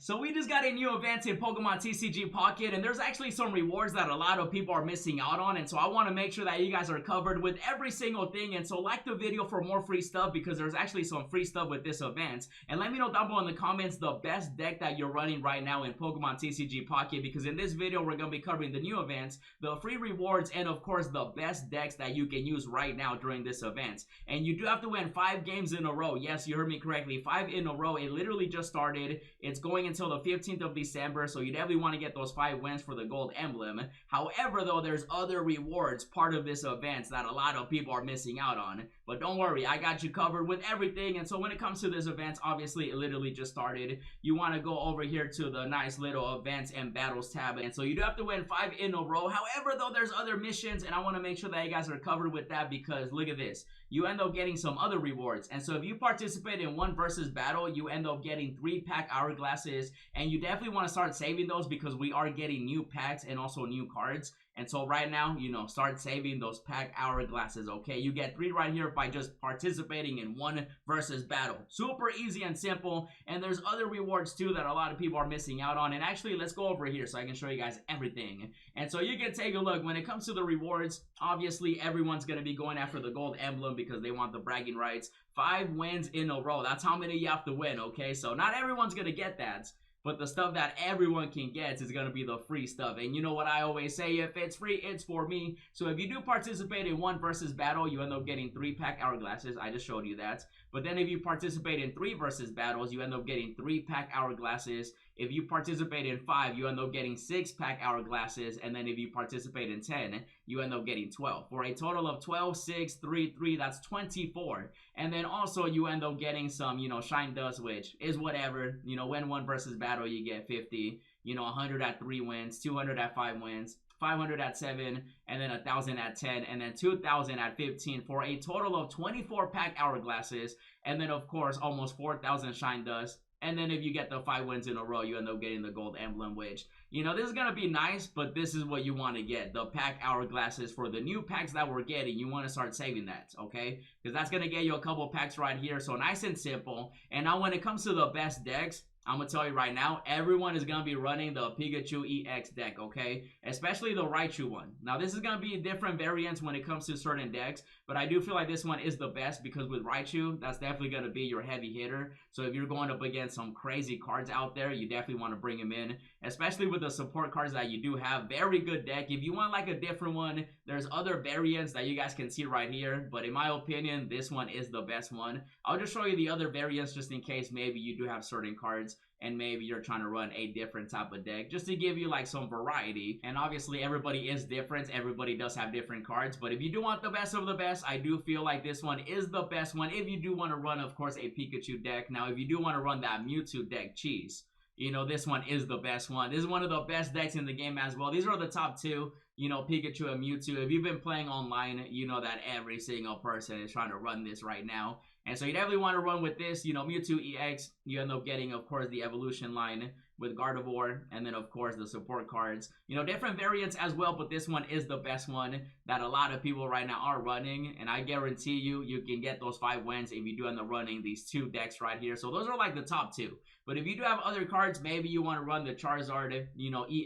So we just got a new event in Pokemon TCG Pocket, and there's actually some rewards that a lot of people are missing out on, and so I want to make sure that you guys are covered with every single thing. And so like the video for more free stuff, because there's actually some free stuff with this event. And let me know down below in the comments the best deck that you're running right now in Pokemon TCG Pocket, because in this video we're going to be covering the new events, the free rewards, and of course the best decks that you can use right now during this event. And you do have to win 5 games in a row. Yes, you heard me correctly, 5 in a row. It literally just started. It's going until the 15th of December, so you definitely want to get those 5 wins for the gold emblem. However, though, there's other rewards part of this event that a lot of people are missing out on. But don't worry, I got you covered with everything. And so when it comes to this event, obviously it literally just started. You want to go over here to the nice little events and battles tab, and so you do have to win 5 in a row. However, though, there's other missions, and I want to make sure that you guys are covered with that, because look at this. You end up getting some other rewards. And so if you participate in 1 versus battle, you end up getting 3 pack hourglasses, and you definitely want to start saving those because we are getting new packs and also new cards. And so right now, start saving those pack hourglasses, okay? You get 3 right here by just participating in 1 versus battle. Super easy and simple. And there's other rewards too that a lot of people are missing out on. And actually, let's go over here so I can show you guys everything. And so you can take a look. When it comes to the rewards, obviously everyone's going to be going after the gold emblem because they want the bragging rights. 5 wins in a row. That's how many you have to win, okay? So not everyone's going to get that. But the stuff that everyone can get is going to be the free stuff. And you know what I always say, if it's free, it's for me. So if you do participate in 1 versus battle, you end up getting 3 pack hourglasses. I just showed you that. But then if you participate in 3 versus battles, you end up getting 3 pack hourglasses. If you participate in 5, you end up getting 6 pack hourglasses. And then if you participate in 10, you end up getting 12. For a total of 12, 6, 3, 3, that's 24. And then also you end up getting some, shine dust, which is whatever. Win 1 versus battle, you get 50. 100 at 3 wins, 200 at 5 wins, 500 at 7, and then 1,000 at 10, and then 2,000 at 15, for a total of 24 pack hourglasses. And then of course almost 4,000 shine dust. And then if you get the 5 wins in a row, you end up getting the gold emblem, which, this is going to be nice, but this is what you want to get. The pack hourglasses for the new packs that we're getting. You want to start saving that, okay? Because that's going to get you a couple packs right here. So nice and simple. And now when it comes to the best decks, I'm going to tell you right now, everyone is going to be running the Pikachu EX deck, okay? Especially the Raichu one. Now, this is going to be different variants when it comes to certain decks, but I do feel like this one is the best because with Raichu, that's definitely going to be your heavy hitter. So if you're going up against some crazy cards out there, you definitely want to bring him in, especially with the support cards that you do have. Very good deck. If you want like a different one, there's other variants that you guys can see right here, but in my opinion, this one is the best one. I'll just show you the other variants just in case maybe you do have certain cards and maybe you're trying to run a different type of deck, just to give you like some variety. And obviously everybody is different, everybody does have different cards, but if you do want the best of the best, I do feel like this one is the best one. If you do want to run, of course, a Pikachu deck. Now if you do want to run that Mewtwo deck, cheese, this one is the best one. This is one of the best decks in the game as well. These are the top 2, Pikachu and Mewtwo. If you've been playing online, you know that every single person is trying to run this right now. And so you definitely want to run with this, Mewtwo EX. You end up getting, of course, the evolution line with Gardevoir, and then, of course, the support cards. Different variants as well, but this one is the best one that a lot of people right now are running. And I guarantee you, you can get those 5 wins if you do end up running these 2 decks right here. So those are like the top 2. But if you do have other cards, maybe you want to run the Charizard,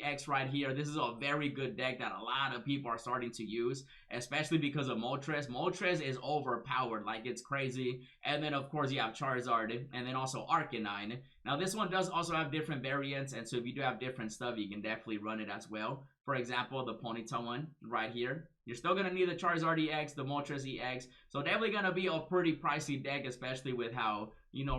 EX right here. This is a very good deck that a lot of people are starting to use, especially because of Moltres. Moltres is overpowered, like it's crazy. And then, of course, you have Charizard, and then also Arcanine. Now, this one does also have different variants, and so if you do have different stuff, you can definitely run it as well. For example, the Ponyta one right here. You're still going to need the Charizard EX, the Moltres EX. So definitely going to be a pretty pricey deck, especially with how,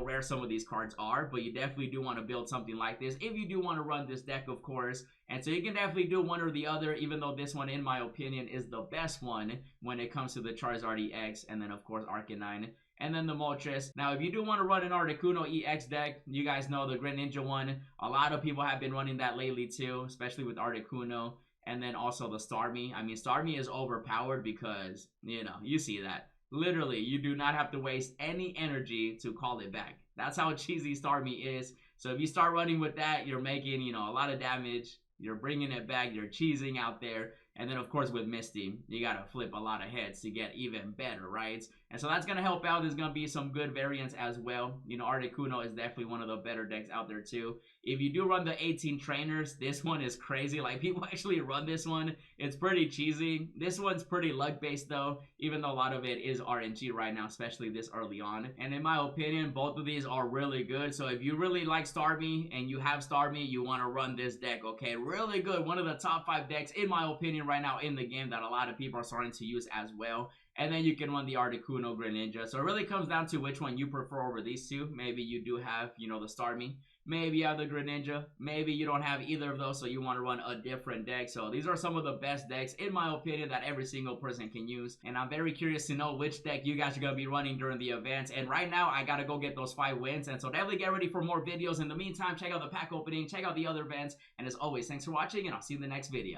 rare some of these cards are. But you definitely do want to build something like this if you do want to run this deck, of course. And so you can definitely do one or the other, even though this one, in my opinion, is the best one when it comes to the Charizard EX, and then, of course, Arcanine, and then the Moltres. Now, if you do want to run an Articuno EX deck, you guys know the Greninja one. A lot of people have been running that lately too, especially with Articuno. And then also the Starmie. I mean, Starmie is overpowered because, you see that. Literally, you do not have to waste any energy to call it back. That's how cheesy Starmie is. So if you start running with that, you're making, a lot of damage. You're bringing it back. You're cheesing out there. And then, of course, with Misty, you got to flip a lot of heads to get even better, right? And so that's going to help out. There's going to be some good variants as well. You know, Articuno is definitely one of the better decks out there too. If you do run the 18 trainers, this one is crazy. Like, people actually run this one. It's pretty cheesy. This one's pretty luck-based though, even though a lot of it is RNG right now, especially this early on. And in my opinion, both of these are really good. So if you really like Starmie and you have Starmie, you want to run this deck, okay? Really good. One of the top 5 decks, in my opinion, right now in the game that a lot of people are starting to use as well. And then you can run the Articuno Greninja. So it really comes down to which one you prefer over these two. Maybe you do have, you know, the Starmie. Maybe you have the Greninja. Maybe you don't have either of those, so you want to run a different deck. So these are some of the best decks, in my opinion, that every single person can use. And I'm very curious to know which deck you guys are going to be running during the events. And right now, I got to go get those 5 wins. And so definitely get ready for more videos. In the meantime, check out the pack opening, check out the other events. And as always, thanks for watching, and I'll see you in the next video.